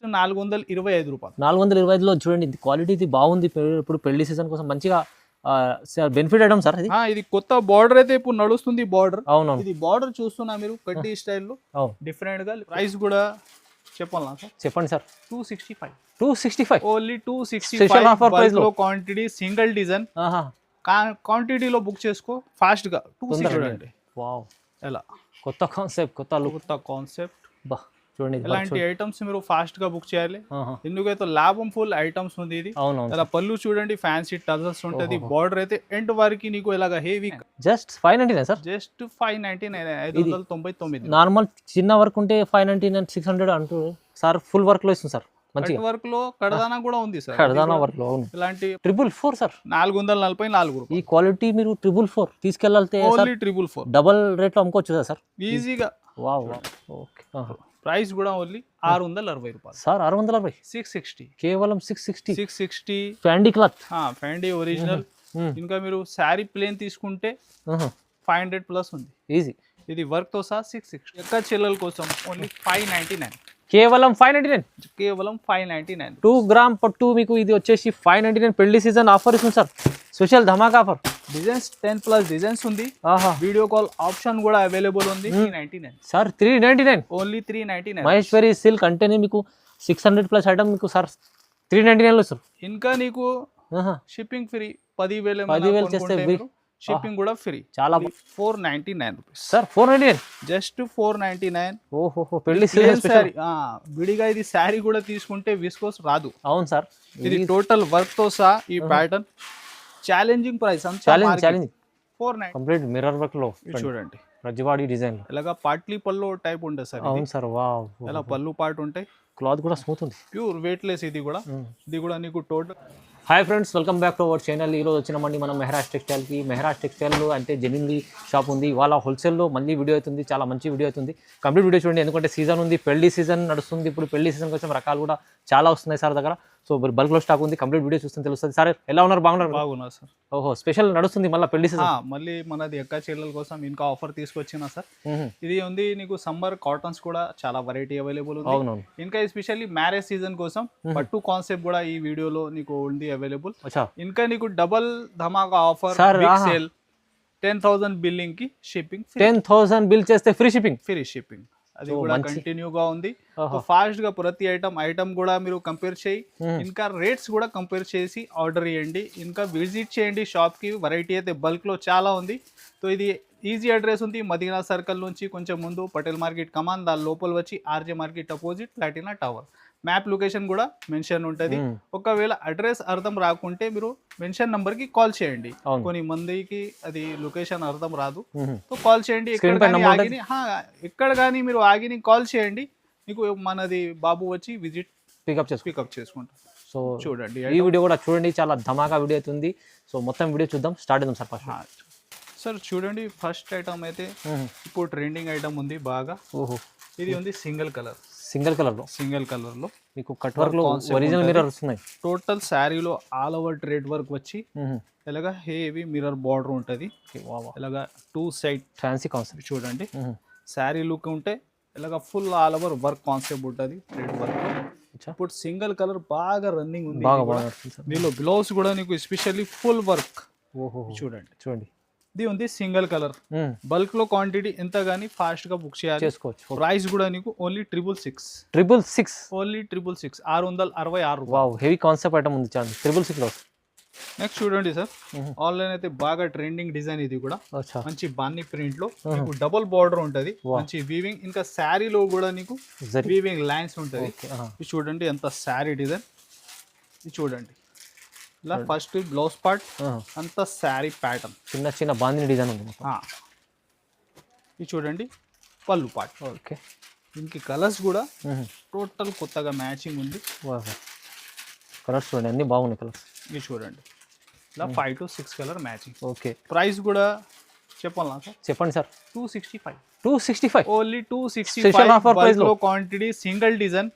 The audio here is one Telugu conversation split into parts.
425 రూపాయలు. 425లో చూడండి, ఇది క్వాలిటీ ఇది బాగుంది. ఇప్పుడు పెళ్లి సీజన్ కోసం మంచిగా బెనిఫిట్ ఐటమ్ సార్ ఇది. ఇది కొత్త బార్డర్ అయితే ఇప్పుడు నడుస్తుంది. బార్డర్ అవునవును, ఇది బార్డర్ చూస్తున్నా మీరు, కడ్డీ స్టైల్లో డిఫరెంట్ గా. ప్రైస్ కూడా చెప్పాలా సార్? చెప్పండి sir. 265 only 265 special offer price లో క్వాంటిటీ, సింగిల్ డిజైన్ క్వాంటిటీలో బుక్ చేసుకో ఫాస్ట్ గా. 260 వావ్, ఎలా కొత్త కాన్సెప్ట్, కొత్త కాన్సెప్ట్. బా చూడండి, ఇలాంటి ఐటమ్స్ మీరు ఫాస్ట్ గా బుక్ చేయాలి, ఎందుకైతే లాభం ఫుల్ ఐటమ్స్ ఉంది ఇది. అలా పళ్ళు చూడండి, ఫ్యాన్సీ టజల్స్ ఉంటది. బార్డర్ అయితే ఎండ్ వరకు నీకు ఇలాగా heavy. Just 599 sir, just 599, 599. Normal చిన్న వర్క్ ఉంటే 599, 600 అంటూ సార్ ఫుల్ వర్క్ లో ఇస్తుంది సార్. మంచి వర్క్ లో కడదానా కూడా ఉంది సార్. కడదానా వర్క్ లో ఇలాంటి 444 సార్, 444. ఈ క్వాలిటీ మీరు 444 తీసుకెళ్తే ఓన్లీ 444 డబల్ రేట్ లో అమ్ముకోవచ్చు కదా సార్ ఈజీగా. Wow, okay. ప్రైస్ కూడా ఓన్లీ 660 రూపాయలు సార్. 660, 660 కేవలం 660. ఫ్యాండీ క్లాత్, ఫ్యాండీ ఒరిజినల్. ఇంకా మీరు శారీ ప్లేన్ తీసుకుంటే 500 ప్లస్ ఉంది ఈజీ. ఇది వర్క్ తో సహా 660. ఎక్క చెల్లెల కోసం ఓన్లీ 599, కేవలం 599. కేవలం 599. 2 గ్రామ్ పట్టు మీకు ఇది వచ్చేసి 599. పెళ్లి సీజన్ ఆఫర్ ఇస్తుంది సార్, స్పెషల్ ధమాకా ఆఫర్. డిజైన్స్ 10+ డిజైన్స్ ఉంది. వీడియో కాల్ ఆప్షన్ కూడా అవైలబుల్ ఉంది. 399 సార్, 399 ఓన్లీ 399. మహేశ్వరి సిల్క్ అంటేనే మీకు 600+ ఐటమ్ మీకు సార్ 399 లో సార్. ఇంకా నీకు షిప్పింగ్ ఫ్రీ. 10,000 చేస్తే షిప్పింగ్ కూడా ఫ్రీ. చాలా 499 రూపీస్ సార్. 499, జస్ట్ 499. ఓహో, పెళ్లి సీజన్ స్పెషల్. విడిగా ఇది శారీ కూడా తీసుకుంటే విస్కోస్ రాదు. అవును సార్, ఇది టోటల్ వర్క్ తో సహా ఈ pattern. Challenging price, challenging. 499 complete mirror work లో చూడండి. రజ్వాడి డిజైన్ ఇలాగా పాట్లీ పళ్ళు టైప్ ఉంటుంది సార్. అవును సార్, వావ్. ఇలా పళ్ళు పార్ట్ ఉంటాయి. క్లాత్ కూడా స్మూత్ ఉంది, ప్యూర్ వెయిట్ లెస్. ఇది కూడా నీకు total. Hi friends, welcome back to our channel. ఈరోజు వచ్చినామండి మనం మెహరాజ్ టెక్స్టైల్కి. మెహరాజ్ టెక్స్టైల్లో అంటే జెన్యున్లీ షాప్ ఉంది. ఇవాళ హోల్సేల్లో మళ్ళీ వీడియో అవుతుంది, చాలా మంచి వీడియో అవుతుంది. కంప్లీట్ వీడియో చూడండి, ఎందుకంటే సీజన్ ఉంది, పెళ్లి సీజన్ నడుస్తుంది. ఇప్పుడు పెళ్లి సీజన్ కోసం రకాలు కూడా చాలా వస్తున్నాయి సార్ దగ్గర. సో బల్క్లో స్టాక్ ఉంది. కంప్లీట్ వీడియో చూస్తే తెలుస్తుంది. సార్ ఎలా ఉన్నారు? బాగున్నారు సార్. ఓహో, స్పెషల్ నడుస్తుంది మళ్ళీ పెళ్లి సీజన్. మళ్ళీ మనది ఎక్క చీరల కోసం ఇంకా ఆఫర్ తీసుకొచ్చినా సార్. ఇది ఉంది నీకు సమ్మర్ కాటన్స్ కూడా చాలా వెరైటీ అవైలబుల్ ఉంది. అవునవును, ఇంకా ఎస్పెషల్లీ మ్యారేజ్ సీజన్ కోసం పట్టు కాన్సెప్ట్ కూడా ఈ వీడియోలో నీకు ఉంది అవైలబుల్. ఇంకా నీకు డబల్ ధమాకా ఆఫర్, బిగ్ సేల్. 10,000 బిల్లింగ్ కి షిప్పింగ్. 10,000 బిల్ చేస్తే ఫ్రీ షిప్పింగ్. అది కూడా కంటిన్యూగా ఉంది. ఫాస్ట్ గా ప్రతి ఐటమ్ కూడా మీరు కంపేర్ చేయి, ఇంకా రేట్స్ కూడా కంపేర్ చేసి ఆర్డర్ చేయండి. ఇంకా విజిట్ చేయండి షాప్ కి. వెరైటీ అయితే బల్క్ లో చాలా ఉంది. సో ఇది ఈజీ అడ్రస్ ఉంది. మదీనా సర్కిల్ నుంచి కొంచెం ముందు పటేల్ మార్కెట్ కమాన్, దాని లోపల వచ్చి RJ market opposite Platina tower. Map location కూడా మెన్షన్ ఉంటుంది. ఒకవేళ అడ్రస్ అర్థం రాకుంటే మీరు మెన్షన్ నంబర్ కి కాల్ చేయండి. కొన్ని మందికి అది లొకేషన్ అర్థం రాదు, సో కాల్ చేయండి. ఎక్కడ కానీ మీరు ఆగిని కాల్ చేయండి, మీకు మనది బాబు వచ్చి విజిట్ పికప్ చేసుకుంటాం. సో చూడండి, ఈ వీడియో కూడా చూడండి, చాలా ధమాకా వీడియో అవుతుంది. సో మొత్తం వీడియో చూద్దాం, స్టార్ట్ చేద్దాం సార్. ఫస్ట్ సార్ చూడండి, ఫస్ట్ ఐటమ్ అయితే ఇప్పుడు ట్రెండింగ్ ఐటమ్ ఉంది బాగా. ఇది ఉంది సింగిల్ కలర్ లో మీకు కట్ వర్క్ లో ఒరిజినల్ మిర్రర్ వస్తున్నాయి. టోటల్ శారీలో ఆల్ ఓవర్ థ్రెడ్ వర్క్ వచ్చి ఇలాగా హెవీ మిర్రర్ బార్డర్ ఉంటది. ఇలాగా 2 సైడ్ ఫ్యాన్సీ కాన్సెప్ట్ చూడండి. శారీ లుక్ ఉంటే ఇలాగా full all over work concept ఉంటుంది థ్రెడ్ వర్క్. ఇప్పుడు సింగిల్ కలర్ బాగా రన్నింగ్ ఉంది. దీనిలో బ్లౌజ్ కూడా నీకు ఎస్పెషల్లీ ఫుల్ వర్క్ చూడండి. ఇది ఉంది సింగిల్ కలర్. బల్క్ లో క్వాంటిటీ ఎంత గానీ ఫాస్ట్ గా బుక్ చేసుకోవచ్చు. ప్రైస్ కూడా నీకు only 666 only 666 666. Wow, heavy concept item ఉంది చాలు 666 లో. నెక్స్ట్ చూడండి సార్, ఆన్లైన్ అయితే బాగా ట్రెండింగ్ డిజైన్. ఇది కూడా మంచి బాన్ని ప్రింట్ లో నీకు డబుల్ బార్డర్ ఉంటది, మంచి వీవింగ్. ఇంకా శారీలో కూడా నీకు వీవింగ్ లైన్స్ ఉంటది. ఇది చూడండి ఎంత శారీ డిజైన్. ఇది చూడండి, ఇలా ఫస్ట్ బ్లౌజ్ పార్ట్ అంత శారీ ప్యాటర్న్, చిన్న బాందిని డిజైన్ ఉంది. ఇది చూడండి పళ్ళు పార్ట్. ఓకే, దీనికి కలర్స్ కూడా టోటల్ కొత్తగా మ్యాచింగ్ ఉంది. కలర్స్ చూడండి, అన్ని బాగున్నాయి కలర్స్. ఇది చూడండి, ఇలా 5 to 6 colour matching. Okay, price కూడా చెప్పాలా సార్? చెప్పండి సార్. 265 ఓన్లీ 265. ఆఫర్ ప్రైస్ లో క్వాంటిటీ సింగిల్ డిజైన్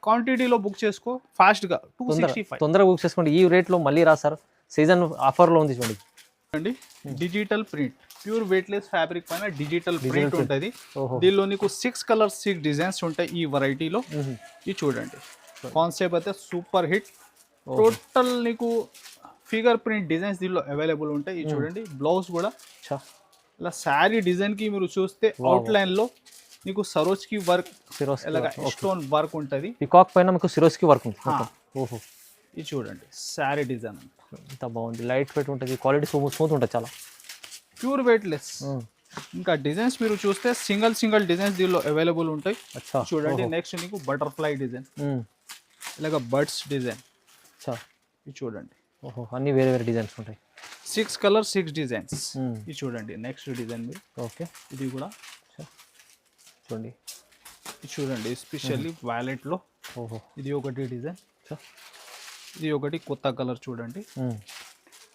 క్వాంటిటీలో బుక్ చేసుకో ఫాస్ట్ గా. 265 తొందరగా బుక్ చేసుకోండి. ఈ రేట్ లో మళ్ళీ రా సార్, సీజన్ ఆఫర్ లో ఉంది చూడండి. Digital print pure weightless fabric పైన డిజిటల్ ప్రింట్ ఉంటుంది. ఓహో. దీనిలో నీకు 6 కలర్స్ 6 డిజైన్స్ ఉంటాయి ఈ వెరైటీలో. ఇది చూడండి కాన్సెప్ట్ అయితే సూపర్ హిట్. టోటల్ నీకు ఫిగర్ ప్రింట్ డిజైన్స్ దీనిలో అవైలబుల్ ఉంటాయి. ఇది చూడండి బ్లౌజ్ కూడా ఇలా శారీ డిజైన్ కి మీరు చూస్తే అవుట్ లైన్ లో నీకు సరోజ్కి వర్క్, ఇలాగా స్టోన్ వర్క్ ఉంటుంది. పికాక్ పైన మీకు సిరోస్కి వర్క్ ఉంటుంది. ఓహో, ఇది చూడండి శారీ డిజైన్ ఎంత బాగుంది. లైట్ వెయిట్ ఉంటుంది, క్వాలిటీ స్మూత్ ఉంటుంది చాలా. Pure weightless. ఇంకా డిజైన్స్ మీరు చూస్తే సింగిల్ డిజైన్స్ దీనిలో అవైలబుల్ ఉంటాయి. చూడండి నెక్స్ట్ నీకు బటర్ఫ్లై డిజైన్, ఇలాగ బర్డ్స్ డిజైన్. ఇది చూడండి. ఓహో, అన్ని వేరే వేరే డిజైన్స్ ఉంటాయి. 6 కలర్స్ 6 డిజైన్స్. ఇది చూడండి నెక్స్ట్ డిజైన్ మీరు. ఓకే, ఇది కూడా చూడండి. ఇది చూడండి ఎస్పెషల్లీ వైలెట్ లో. ఓహో, ఇది ఒకటి డిజైన్, ఇది ఒకటి కొత్త కలర్ చూడండి.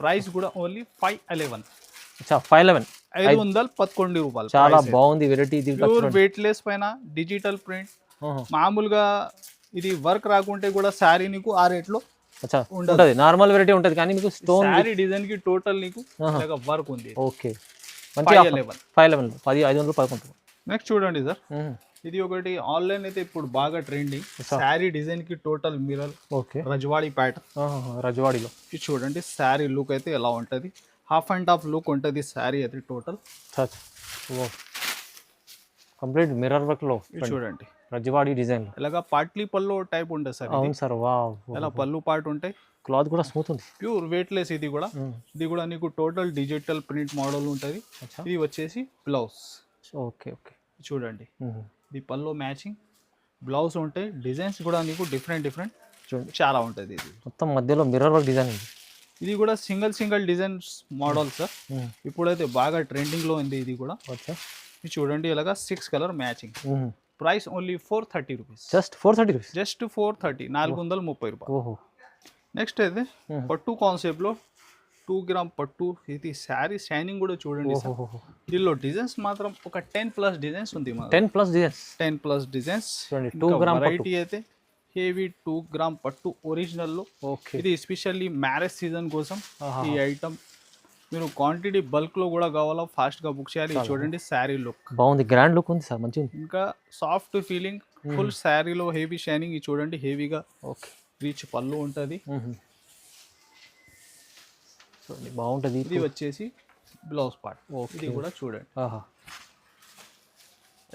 ప్రైస్ కూడా ఓన్లీ 511. 511 రూపాయలు. చాలా బాగుంది వెరైటీ. ప్యూర్ వెయిట్లెస్ పైన డిజిటల్ ప్రింట్. మామూలుగా ఇది వర్క్ రాకుంటే కూడా శారీ నీకు ఆ రేట్ లో ఉంటది, నార్మల్ వెరైటీ ఉంటది. కానీ మీకు స్టోన్ శారీ డిజైన్ కి టోటల్ నీకు వర్క్ ఉంది. ఓకే, మంచి 511 511. నెక్స్ట్ చూడండి సార్, ఇది ఒకటి ఆన్లైన్ అయితే ఇప్పుడు బాగా ట్రెండింగ్. శారీ డిజైన్ కి total mirror. Okay, Rajwadi pattern. రజవాడిలో ఇది చూడండి శారీ లుక్ అయితే ఎలా ఉంటది. హాఫ్ అండ్ హాఫ్ లుక్ ఉంటుంది శారీ అయితే టోటల్. కంప్లీట్ మిర్రర్ వర్క్ లో చూడండి రజవాడి డిజైన్. ఇలాగా పాట్లీ పళ్ళు టైప్ ఉంటుంది సార్. అవును సార్, వావ్. ఇలా పళ్ళు పార్ట్ ఉంటాయి. క్లాత్ కూడా స్మూత్ ఉంది. Pure weightless. ఇది కూడా నీకు టోటల్ డిజిటల్ ప్రింట్ మోడల్ ఉంటుంది. ఇది వచ్చేసి బ్లౌజ్. ఓకే ఓకే, చూడండి ఇది పళ్ళు మ్యాచింగ్ బ్లౌజ్ ఉంటాయి. డిజైన్స్ కూడా నీకు డిఫరెంట్ చూడండి చాలా ఉంటుంది. ఇది మొత్తం మధ్యలో మిర్రర్ వర్క్ డిజైన్ ఉంది. ఇది కూడా సింగిల్ డిజైన్స్ మోడల్ సార్. ఇప్పుడైతే బాగా ట్రెండింగ్ లో ఉంది ఇది కూడా. ఇది చూడండి ఇలాగా 6 colour matching. Price only 430 rupees. Just 430 rupees. Just 430, 430 రూపాయలు. నెక్స్ట్ అయితే పట్టు కాన్సెప్ట్ లో 2 గ్రామ్ పట్టు. ఇది శారీ షైనింగ్ కూడా చూడండి సార్. దీనిలో డిజైన్స్ మాత్రం ఒక 10+ డిజైన్స్ ఉంది. 10+ డిజైన్స్. 2 గ్రామ్ వెరైటీ అయితే హెవీ 2 గ్రామ్ పట్టు ఒరిజినల్ లో. ఇది ఎస్పెషల్లీ మ్యారేజ్ సీజన్ కోసం ఈ ఐటమ్. మీరు క్వాంటిటీ బల్క్ లో కూడా కావాలా ఫాస్ట్ గా బుక్ చేయాలి. చూడండి శారీ లుక్ బాగుంది, గ్రాండ్ లుక్ ఉంది సార్, మంచిగా. ఇంకా సాఫ్ట్ ఫీలింగ్ ఫుల్ శారీలో హెవీ షైనింగ్. ఇది చూడండి హెవీగా రీచ్ పళ్ళు ఉంటుంది. బాగుంటుంది. ఇది వచ్చేసి బ్లౌజ్ పార్ట్. ఇది కూడా చూడండి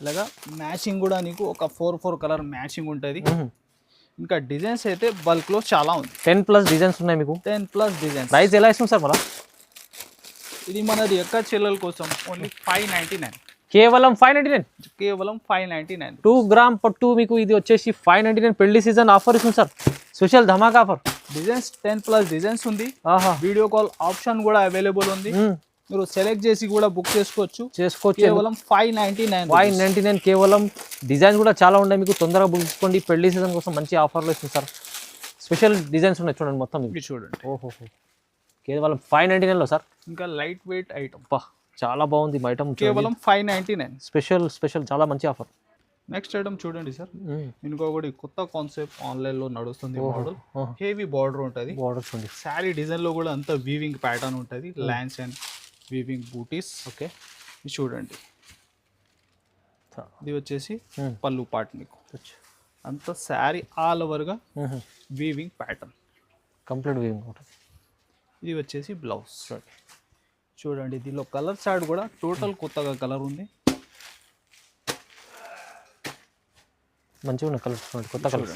ఇలాగా మ్యాచింగ్ కూడా నీకు ఒక 4 కలర్ మ్యాచింగ్ ఉంటుంది. ఇంకా డిజైన్స్ అయితే బల్క్ లో చాలా ఉంది. 10+ డిజైన్స్ ఉన్నాయి మీకు. 10+ డిజైన్స్. ప్రైస్ ఎలా ఇస్తుంది సార్ మళ్ళీ? ఇది మనది ఎక్క చెల్లెల కోసం ఓన్లీ 599. కేవలం 599. కేవలం 599. 2 గ్రామ్ పట్టు మీకు ఇది వచ్చేసి 599. పెళ్లి సీజన్ ఆఫర్ ఇస్తుంది సార్, స్పెషల్ ధమాకా ఆఫర్. డిజైన్స్ 10+ డిజైన్స్ ఉంది. వీడియో కాల్ ఆప్షన్ కూడా అవైలబుల్ ఉంది. మీరు సెలెక్ట్ చేసి కూడా బుక్ చేసుకోవచ్చు. కేవలం 599. కేవలం డిజైన్స్ కూడా చాలా ఉన్నాయి మీకు. తొందరగా బుక్ చేసుకోండి, పెళ్లి సీజన్ కోసం మంచి ఆఫర్లు ఇస్తుంది సార్. స్పెషల్ డిజైన్స్ ఉన్నాయి చూడండి మొత్తం. చూడండి ఓహో, కేవలం 599 లో సార్. ఇంకా లైట్ వెయిట్ ఐటమ్ చాలా బాగుంది ఐటమ్. కేవలం 599. స్పెషల్ చాలా మంచి ఆఫర్. నెక్స్ట్ ఐటమ్ చూడండి సార్, ఇంకొకటి కొత్త కాన్సెప్ట్ ఆన్లైన్ లో నడుస్తుంది. మోడల్ హెవీ బార్డర్ ఉంటుంది. శారీ డిజైన్ లో కూడా అంతా వీవింగ్ ప్యాటర్న్ ఉంటుంది. Lines and weaving butis. Okay, ఇది చూడండి. ఇది వచ్చేసి పళ్ళు పార్ట్ మీకు. అంతా శారీ ఆల్ ఓవర్ గా వీవింగ్ ప్యాటర్న్, కంప్లీట్ వీవింగ్ ఉంటుంది. ఇది వచ్చేసి బ్లౌజ్. చూడండి దీనిలో కలర్ చార్ట్ కూడా టోటల్ కొత్తగా కలర్ ఉంది. మంచిగా ఉన్న కలర్, కొత్త కలర్.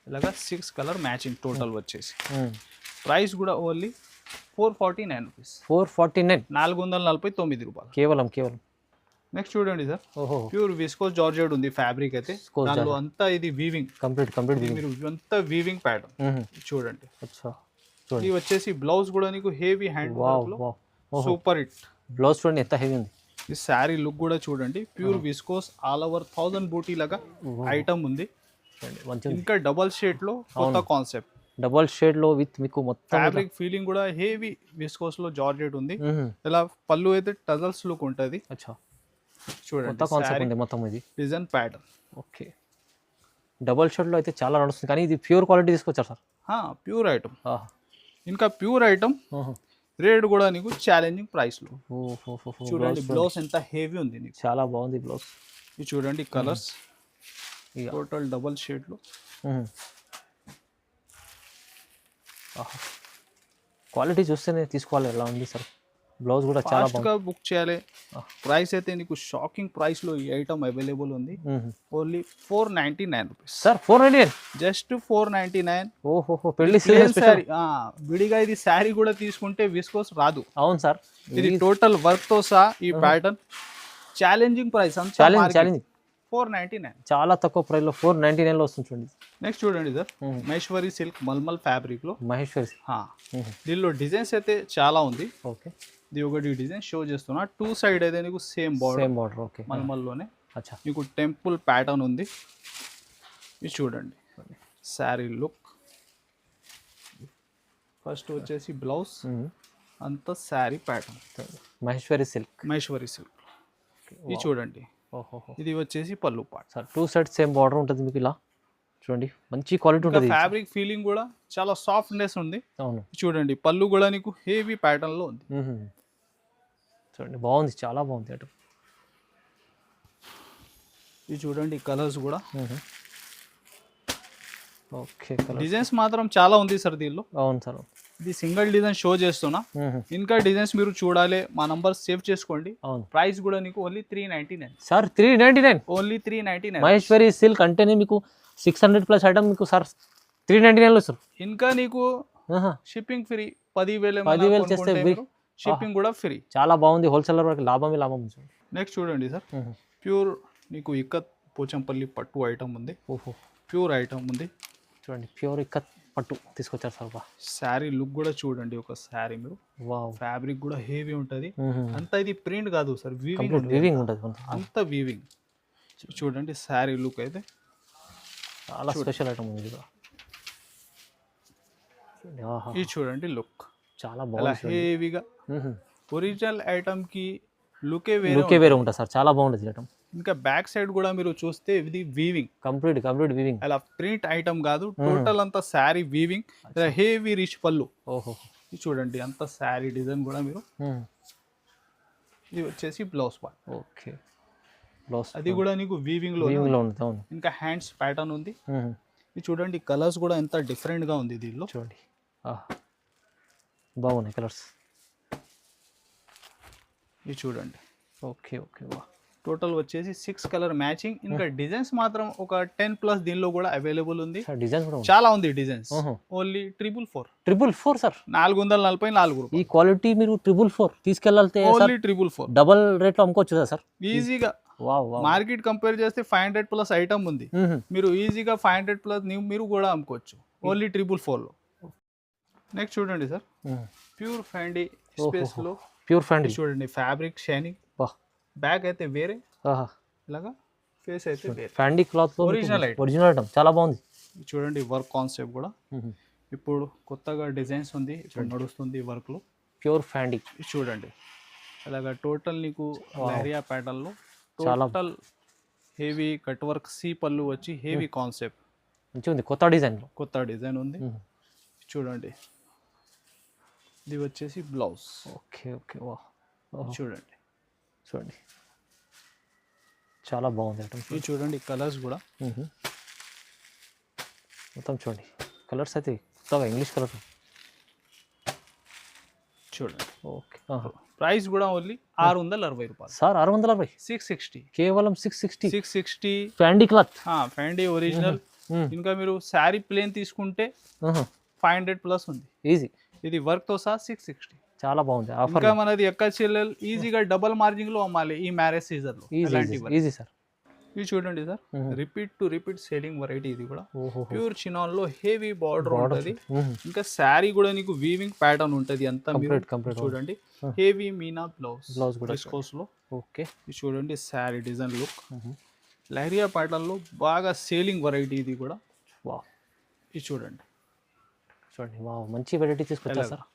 ఇలాగా 6 కలర్ మ్యాచింగ్ టోటల్ వచ్చేసి. ప్రైస్ కూడా ఓన్లీ 449 రూపీస్. 449. 449 రూపాయలు కేవలం. నెక్స్ట్ చూడండి సార్, ప్యూర్ విస్కోస్ జార్జెట్ ఉంది ఫ్యాబ్రిక్ అయితే. దానిలో అంతా ఇది వీవింగ్, కంప్లీట్ మీరు అంతా వీవింగ్ ప్యాటర్న్ చూడండి. ఇది వచ్చేసి బ్లౌజ్ కూడా నీకు హెవీ హ్యాండ్ వర్క్ లో సూపర్ హిట్. బ్లౌజ్ చూడండి ఎంత హెవీ ఉంది. ఈ శారీ లుక్ కూడా చూడండి. ప్యూర్ విస్కోస్ ఆల్ ఓవర్ 1000 బూటీ లాగా ఐటమ్ ఉంది. ఇంకా డబల్ షేడ్ లో కొత్త కాన్సెప్ట్. డబల్ షేడ్ లో విత్ మీకు మొత్తం ఫ్యాబ్రిక్ ఫీలింగ్ కూడా హెవీ విస్కోస్ లో జార్జెట్ ఉంది. ఇలా పళ్ళు అయితే టజల్స్ లుక్ ఉంటుంది. చూడండి కొత్త కాన్సెప్ట్ ఉంది మొత్తం. ఇది design pattern. Okay, double shade లో అయితే చాలా నడుస్తుంది. కానీ ఇది ప్యూర్ క్వాలిటీ తీసుకొచ్చారు సార్. Pure item. ఇంకా ప్యూర్ ఐటమ్ రేట్ కూడా నీకు ఛాలెంజింగ్ ప్రైస్ లో. ఓహో చూడండి బ్లౌజ్ ఎంత హెవీ ఉంది నీకు. చాలా బాగుంది బ్లౌజ్. ఇది చూడండి కలర్స్ టోటల్ డబల్ షేడ్ లో. క్వాలిటీ చూస్తేనే తీసుకోవాలి, ఎలా ఉంది సార్. బ్లౌజ్ కూడా చాలా ఫాస్ట్ గా బుక్ చేయాలి. ప్రైస్ అయితే నీకు షాకింగ్ ప్రైస్ లో ఈ ఐటమ్ అవైలబుల్ ఉంది. Only 499 rupees sir. 499 జస్ట్ 499. ఓహో పెళ్లి శారీ విడిగా ఇది శారీ కూడా తీసుకుంటే విస్కోస్ రాదు. అవును సార్. ఇది టోటల్ వర్క్ తో సహా ఈ ప్యాటర్న్ ఛాలెంజింగ్ ప్రైస్ అంతా. ఛాలెంజింగ్ 499 చాలా తక్కువ ప్రైస్ లో 499 లో వస్తుంది చూడండి. నెక్స్ట్ చూడండి sir Maheshwari silk mulmul fabric లో మహేశ్వరి. దీనిలో డిజైన్స్ అయితే చాలా ఉంది. ఓకే ఇది ఒకటి డిజైన్ షో చేస్తున్నా. 2 సైడ్ అయితే నీకు సేమ్ బార్డర్. ఓకే మల్మల్లోనే అచ్చా. నీకు టెంపుల్ ప్యాటర్న్ ఉంది. ఇది చూడండి శారీ లుక్. ఫస్ట్ వచ్చేసి బ్లౌజ్ అంతా sari pattern Maheshwari silk. Maheshwari silk. ఇది చూడండి. ఇది వచ్చేసి పళ్ళు part. Sir 2 side same border ఉంటుంది మీకు. ఇలా చూడండి మంచి క్వాలిటీ ఉంటుంది. ఫ్యాబ్రిక్ ఫీలింగ్ కూడా చాలా సాఫ్ట్నెస్ ఉంది. అవును చూడండి పళ్ళు కూడా నీకు హెవీ ప్యాటర్న్ లో ఉంది. చూడండి బాగుంది, చాలా బాగుంది అటు. ఇది చూడండి కలర్స్ కూడా. ఓకే డిజైన్స్ మాత్రం చాలా ఉంది సార్ దీనిలో. అవును సార్. ఇది సింగిల్ డిజైన్ షో చేస్తున్నా. ఇంకా డిజైన్స్ మీరు చూడాలి మా నంబర్ సేవ్ చేసుకోండి. అవును. ప్రైస్ కూడా నీకు only 399 sir. 399 only 399. Maheshwari silk అంటేనే మీకు 600 ప్లస్ ఐటమ్ మీకు సార్ 399 లో సార్. ఇంకా నీకు షిప్పింగ్ ఫ్రీ. 10,000 చేస్తే షిప్పింగ్ కూడా ఫ్రీ. చాలా బాగుంది. హోల్సేలర్ వరకు లాభమే లాభం. నెక్స్ట్ చూడండి సార్ ప్యూర్ నీకు ఇక్కత్ పోచంపల్లి పట్టు ఐటమ్ ఉంది. ఓహో ప్యూర్ ఐటమ్ ఉంది. చూడండి ప్యూర్ ఇక్కత్ పట్టు తీసుకొచ్చారు సార్. శారీ లుక్ కూడా చూడండి. ఒక శారీ మీరు ఫ్యాబ్రిక్ కూడా హెవీ ఉంటుంది. అంతా ఇది ప్రింట్ కాదు సార్, వీవింగ్ ఉంటుంది. అంత వీవింగ్. చూడండి శారీ లుక్ అయితే చాలా స్పెషల్ ఐటమ్ ఉంది. ఇది చూడండి లుక్ చాలా బాగుంది. హెవీగా ఒరిజినల్ ఐటమ్ కి లుకే వేరే ఉంటుంది సార్. చాలా బాగుంటుంది ఐటమ్. ఇంకా బ్యాక్ సైడ్ కూడా మీరు చూస్తే ఇది వీవింగ్ కంప్లీట్ వీవింగ్. అలా ప్రింట్ ఐటమ్ కాదు, టోటల్ అంతా శారీ వీవింగ్. హెవీ రిచ్ పళ్ళు. ఓహో ఇది చూడండి అంత శారీ డిజైన్ కూడా మీరు. ఇది వచ్చేసి బ్లౌజ్ పార్ట్. ఓకే బ్లౌజ్ అది కూడా నీకు వీవింగ్ లో ఉంది. అవును. ఇంకా హ్యాండ్స్ ప్యాటర్న్ ఉంది. ఇది చూడండి కలర్స్ కూడా ఎంత డిఫరెంట్ గా ఉంది దీనిలో. చూడండి బాగున్నాయి కలర్స్. ఇది చూడండి. ఓకే టోటల్ వచ్చేసి 6 కలర్ మ్యాచింగ్. ఇంకా డిజైన్స్ మాత్రం ఒక 10+ దీనిలో కూడా అవైలబుల్ ఉంది. డిజైన్స్ చాలా ఉంది డిజైన్స్. Only 444 sir. 444 రూపాయలు. ఈ క్వాలిటీ మీరు 444 తీసుకెళ్తే ఓన్లీ 444 డబల్ రేట్ లో అమ్ముకోవచ్చు కదా సార్ ఈజీగా. మార్కెట్ కంపేర్ చేస్తే 500+ ఐటమ్ ఉంది. మీరు ఈజీగా 500+ మీరు కూడా అమ్ముకోవచ్చు ఓన్లీ 444 లో. నెక్స్ట్ చూడండి సార్ ప్యూర్ ఫ్యాండీ స్పేస్ లో. ప్యూర్ ఫ్యాండీ చూడండి ఫ్యాబ్రిక్ షైనింగ్. బ్యాక్ అయితే వేరే, ఇలాగా ఫేస్ అయితే వేరే. ఫ్యాండీ క్లాత్ లో ఒరిజినల్ ఐటమ్ చాలా బాగుంది. చూడండి వర్క్ కాన్సెప్ట్ కూడా ఇప్పుడు కొత్తగా డిజైన్స్ ఉంది, ఇప్పుడు నడుస్తుంది వర్క్ లో. ప్యూర్ ఫ్యాండీ చూడండి అలాగా టోటల్ నీకు లహరియా ప్యాటర్న్ లో టోటల్ హెవీ కట్ వర్క్. సి పళ్ళు వచ్చి హెవీ కాన్సెప్ట్ మంచిగా ఉంది. కొత్త డిజైన్ ఉంది. చూడండి ఇది వచ్చేసి బ్లౌజ్. ఓకే చూడండి చాలా బాగుంది ఐటమ్. ఇది చూడండి కలర్స్ కూడా మొత్తం చూడండి. కలర్స్ అయితే కొత్తగా ఇంగ్లీష్ కలర్ చూడండి. ఓకే ప్రైస్ కూడా ఓన్లీ 660 రూపాయలు సార్. 660 660 కేవలం 660 ఫ్యాండీ క్లాత్. ఫ్యాండీ ఒరిజినల్. ఇంకా మీరు శారీ ప్లేన్ తీసుకుంటే 500+ ఉంది ఈజీ. ఇది వర్క్ తో సహా 660. చాలా బాగుంది ఆఫర్. ఇంకా మనది ఎక్క చెల్లెలు ఈజీగా డబల్ మార్జిన్ లో అమ్మాలి ఈ మ్యారేజ్ సీజన్ లో. Easy sir. ఇది చూడండి సార్ రిపీట్ సేలింగ్ వెరైటీ. ఇది కూడా ప్యూర్ చినాన్ లో హెవీ బార్డర్ ఉంటది. ఇంకా శారీ కూడా నీకు వీవింగ్ ప్యాటర్న్ ఉంటది అంతా. కంప్లీట్ చూడండి హెవీ మీనా బ్లౌజ్ కూడా లో. ఓకే ఇది చూడండి sari design look. Leheriya pattern లో బాగా సేలింగ్ వెరైటీ ఇది కూడా. ఇది చూడండి మంచి వెరైటీ తీసుకొచ్చారు సార్.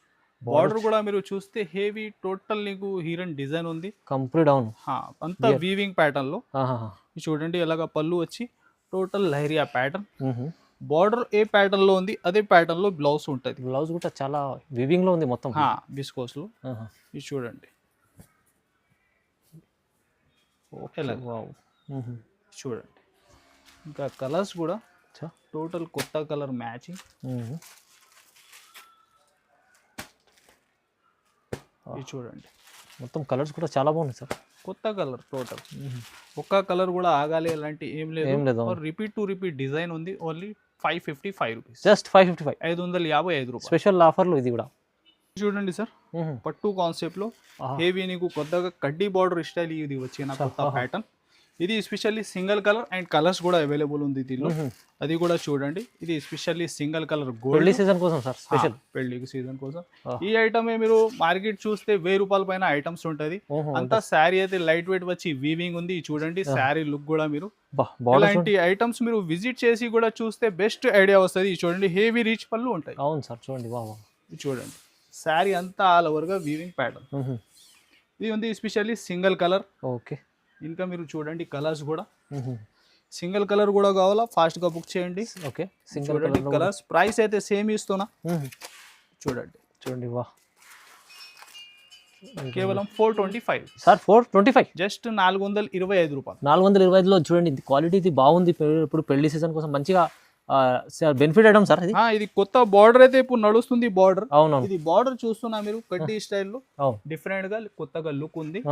బార్డర్ కూడా మీరు చూస్తే హెవీ టోటల్ నీకు హీరన్ డిజైన్ ఉంది కంప్లీట్. అవును అంతా వీవింగ్ ప్యాటర్న్ లో. చూడండి ఎలాగా పళ్ళు వచ్చి టోటల్ లహరియా ప్యాటర్న్. బార్డర్ ఏ ప్యాటర్న్ లో ఉంది అదే ప్యాటర్న్ లో బ్లౌజ్ ఉంటుంది. బ్లౌజ్ కూడా చాలా వివింగ్ లో ఉంది మొత్తం. విస్కోస్ లో ఇది చూడండి. చూడండి ఇంకా కలర్స్ కూడా టోటల్ కొత్త కలర్ మ్యాచింగ్. ఇది చూడండి మొత్తం కలర్స్ కూడా చాలా బాగున్నాయి సార్. కొత్త కలర్ టోటల్, ఒక్క కలర్ కూడా ఆగాలి అలాంటి ఏం లేదు. రిపీట్ టు రిపీట్ డిజైన్ ఉంది. Only 555 rupees. జస్ట్ 555. 555 రూపాయలు స్పెషల్ ఆఫర్లు ఇది కూడా. చూడండి సార్, పట్టు కాన్సెప్ట్ లో హెవీ నీకు కొత్తగా కడ్డీ బార్డర్ స్టైల్ ఇది వచ్చిన కొత్త ప్యాటర్న్. ఇది specially single colour and colours కూడా అవైలబుల్ ఉంది దీనిలో. అది కూడా చూడండి. ఇది స్పెషల్లీ సింగిల్ కలర్ గోల్డ్. పెళ్లి సీజన్ కోసం సార్, స్పెషల్ పెళ్లి సీజన్ కోసం. ఈ ఐటమ్ మీరు మార్కెట్ చూస్తే 1000 రూపాయల పైన ఐటమ్స్ ఉంటది. అంతా శారీ అయితే లైట్ వెయిట్ వచ్చి వీవింగ్ ఉంది. చూడండి శారీ లుక్ కూడా మీరు ఇలాంటి ఐటమ్స్ మీరు విజిట్ చేసి కూడా చూస్తే బెస్ట్ ఐడియా వస్తుంది. చూడండి హెవీ రీచ్ పళ్ళు ఉంటాయి. అవును సార్ చూడండి. చూడండి శారీ అంతా ఆల్ ఓవర్ గా వీవింగ్ ప్యాటర్న్. ఇది ఉంది స్పెషల్లీ సింగిల్ కలర్. ఓకే. ఇంకా మీరు చూడండి కలర్స్ కూడా సింగిల్ కలర్ కూడా కావాలా ఫాస్ట్ గా బుక్ చేయండి. ఓకే. చూడండి కలర్స్ ప్రైస్ అయితే సేమ్ ఇస్తున్నా. చూడండి కేవలం 425 సార్. 425 జస్ట్ 425 రూపాయలు. 425లో చూడండి క్వాలిటీ ఇది బాగుంది. ఇప్పుడు పెళ్లి సీజన్ కోసం మంచిగా బెనిఫిట్ ఐటమ్ సార్. ఇది కొత్త బార్డర్ అయితే ఇప్పుడు నడుస్తుంది. బార్డర్ అవును, ఇది బార్డర్ చూస్తున్నా మీరు కడ్డీ స్టైల్లో డిఫరెంట్ గా కొత్తగా లుక్ ఉంది.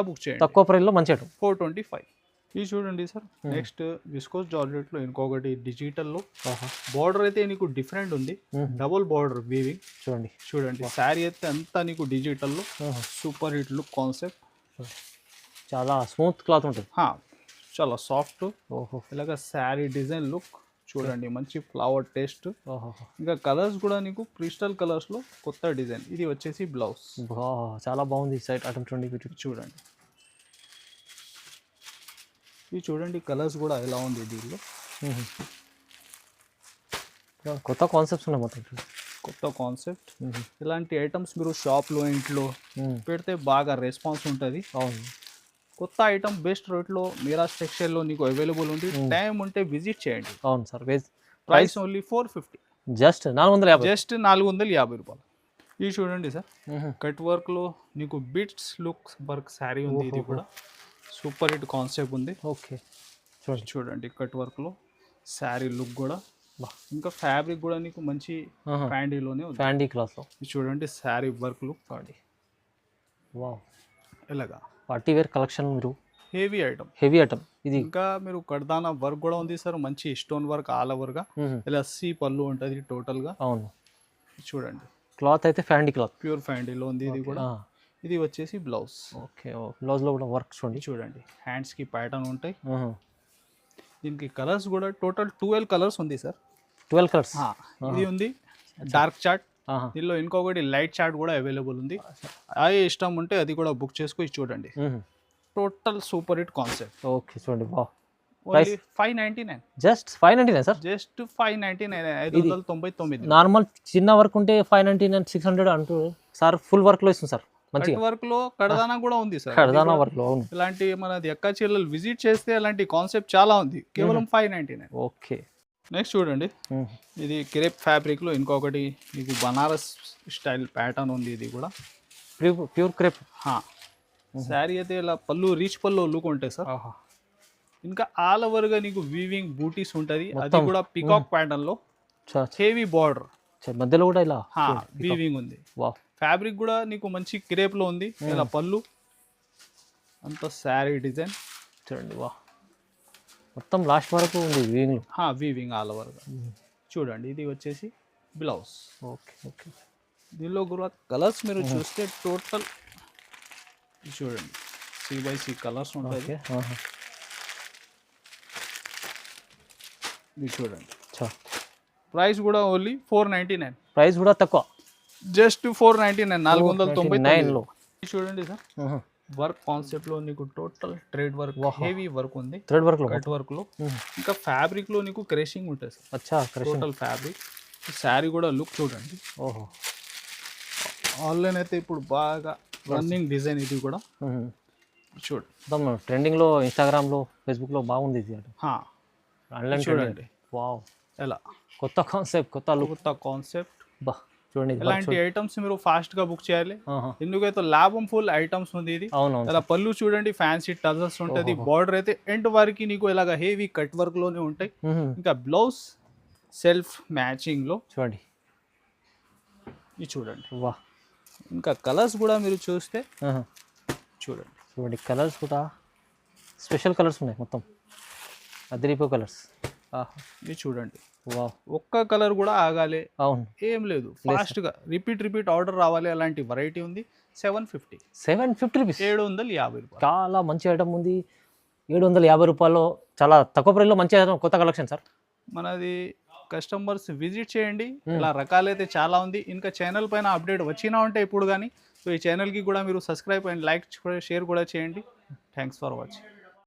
బుక్ చేయండి తక్కువ ప్రైస్ లో మంచి ఐటమ్. 425. ఇది చూడండి సార్. నెక్స్ట్ విస్కోస్ జార్జెట్ లో ఇంకొకటి డిజిటల్ లో బార్డర్ అయితే నీకు డిఫరెంట్ ఉంది. Double border weaving. చూడండి శారీ అయితే అంతా నీకు డిజిటల్ లో సూపర్ హిట్ లుక్ కాన్సెప్ట్. చాలా స్మూత్ క్లాత్ ఉంటుంది. చాలా సాఫ్ట్. ఇలాగ శారీ డిజైన్ లుక్ చూడండి. మంచి ఫ్లవర్ టేస్ట్. ఇంకా కలర్స్ కూడా నీకు క్రిస్టల్ కలర్స్ లో కొత్త డిజైన్. ఇది వచ్చేసి బ్లౌజ్. చాలా బాగుంది సైట్ ఐటమ్. చూడండి ఇది చూడండి కలర్స్ కూడా ఎలా ఉంది దీనిలో. కొత్త కాన్సెప్ట్స్ ఉన్నాయి మొత్తం. కొత్త కాన్సెప్ట్. ఇలాంటి ఐటమ్స్ మీరు షాప్లో ఇంట్లో పెడితే బాగా రెస్పాన్స్ ఉంటుంది. అవును. కొత్త ఐటమ్ బెస్ట్ రేట్లో మీరాజ్ టెక్స్టైల్లో నీకు అవైలబుల్ ఉంది. టైం ఉంటే విజిట్ చేయండి. అవును sir. Price only 450. Just 450. Just 450 రూపాయలు. ఇది చూడండి సార్. కట్ వర్క్లో నీకు బిట్స్ లుక్ వర్క్ శారీ ఉంది. ఇది కూడా సూపర్ హిట్ కాన్సెప్ట్ ఉంది. ఓకే. చూడండి కట్ వర్క్లో శారీ లుక్ కూడా. ఇంకా ఫ్యాబ్రిక్ కూడా నీకు మంచి ఫ్యాండీలోనే ఉంది. ఫ్యాండీ క్లాత్లో చూడండి శారీ వర్క్ లుక్. ఇలాగా పార్టీ వేర్ కలెక్షన్. మీరు హెవీ ఐటమ్ ఇది. ఇంకా మీరు కడ్దానా వర్క్ కూడా ఉంది సార్. మంచి స్టోన్ వర్క్ ఆల్ ఓవర్ గా. ఇలా పళ్ళు ఉంటుంది టోటల్ గా. అవును. చూడండి క్లాత్ అయితే ఫ్యాండీ క్లాత్, ప్యూర్ ఫ్యాండీలో ఉంది. ఇది కూడా. ఇది వచ్చేసి బ్లౌజ్. ఓకే. బ్లౌజ్ లో కూడా వర్క్ చూడండి హ్యాండ్స్ కి ప్యాటర్న్ ఉంటాయి. దీనికి కలర్స్ కూడా టోటల్ 12 కలర్స్ ఉంది సార్. 12 కలర్స్. ఇది ఉంది డార్క్ చార్ట్. దీనిలో ఇంకొకటి లైట్ చార్ట్ కూడా అవైలబుల్ ఉంది. అదే ఇష్టం ఉంటే అది కూడా బుక్ చేసుకొని చూడండి. Total super hit concept. Okay. చూడండి 599. Just 599 sir. జస్ట్ 599. 599. నార్మల్ చిన్న వర్క్ ఉంటే 599 600 అంటూ సార్. ఫుల్ వర్క్ లో ఇస్తుంది సార్. మంచి వర్క్ లో కడదానా కూడా ఉంది సార్. కడదానా వర్క్ లో. ఇలాంటి మనది ఎక్క చీరలు విజిట్ చేస్తే అలాంటి కాన్సెప్ట్ చాలా ఉంది. కేవలం 599. ఓకే. నెక్స్ట్ చూడండి. ఇది క్రేప్ ఫ్యాబ్రిక్ లో ఇంకొకటి మీకు బనారస్ స్టైల్ ప్యాటర్న్ ఉంది. ఇది కూడా ప్యూర్ క్రేప్. శారీ అయితే ఇలా పళ్ళు రీచ్ పళ్ళు లుక్ ఉంటాయి సార్. ఇంకా ఆల్ ఓవర్ గా నీకు వీవింగ్ బూటీస్ ఉంటది. అది కూడా పికాక్ ప్యాటర్న్ లో హెవీ బార్డర్ మధ్యలో కూడా ఇలా వీవింగ్ ఉంది. ఫ్యాబ్రిక్ కూడా నీకు మంచి క్రేప్ లో ఉంది. ఇలా పళ్ళు అంత శారీ డిజైన్ చూడండి. మొత్తం లాస్ట్ వరకు ఉంది వీవింగ్. వీవింగ్ ఆల్ ఓవర్ గా. చూడండి ఇది వచ్చేసి బ్లౌజ్. ఓకే. దీనిలో కూడా కలర్స్ మీరు చూస్తే టోటల్ చూడండి 3x3 కలర్స్ ఉంటాయి. ఇది చూడండి. ప్రైస్ కూడా ఓన్లీ 499. ప్రైస్ కూడా తక్కువ. జస్ట్ 499. 499 లో. చూడండి సార్. వర్క్ కాన్సెప్ట్ లో నీకు total thread work heavy work ఉంది. థ్రెడ్ వర్క్ లో కట్ వర్క్ లో. ఇంకా ఫ్యాబ్రిక్ లో నీకు క్రషింగ్ ఉంటుంది సార్. Total fabric. శారీ కూడా లుక్ చూడండి. ఆన్లైన్ అయితే ఇప్పుడు బాగా రన్నింగ్ డిజైన్. ఇది కూడా చూడండి ట్రెండింగ్ లో ఇన్స్టాగ్రామ్ లో ఫేస్బుక్ లో బాగుంది ఇది. ఆన్లైన్ చూడండి వావ్, ఎలా కొత్త కాన్సెప్ట్, కొత్త లుక్. కొత్త కాన్సెప్ట్. బా చూడండి ఇది ఇలాంటి ఐటమ్స్ మీరు ఫాస్ట్ గా బుక్ చేయాలి, ఆహా. ఎందుకైతే లాభం ఫుల్ ఐటమ్స్ ఉంది ఇది. అవునవును అలా పళ్ళు చూడండి, ఫ్యాన్సీ టజల్స్ ఉంటుంది, బార్డర్ అయితే ఎండ్ వరకు నీకు ఇలాగ హెవీ కట్ వర్క్ లోనే ఉంటాయి. ఇంకా బ్లౌజ్ సెల్ఫ్ మ్యాచింగ్ లో చూడండి. ఇది చూడండి. వా, ఇంకా కలర్స్ కూడా మీరు చూస్తే చూడండి. చూడండి కలర్స్ కూడా స్పెషల్ కలర్స్ ఉన్నాయి, మొత్తం అదిరిపో కలర్స్. ఇది చూడండి. వా, ఒక్క కలర్ కూడా ఆగాలి అవును, ఏం లేదు, ఫాస్ట్ గా రిపీట్ ఆర్డర్ రావాలి. అలాంటి వెరైటీ ఉంది. 750 రూపీస్, 750 రూపాయలు. చాలా మంచి ఐటమ్ ఉంది. 750 రూపాయల్లో చాలా తక్కువ ప్రైస్లో మంచి ఐటమ్, కొత్త కలెక్షన్ సార్. మనది కస్టమర్స్ విజిట్ చేయండి, ఇలా రకాలైతే చాలా ఉంది. ఇంకా ఛానల్ పైన అప్డేట్ వచ్చినా ఉంటే ఇప్పుడు కానీ. సో ఈ ఛానల్కి కూడా మీరు సబ్స్క్రైబ్ అండ్ లైక్ షేర్ కూడా చేయండి. Thanks for watching.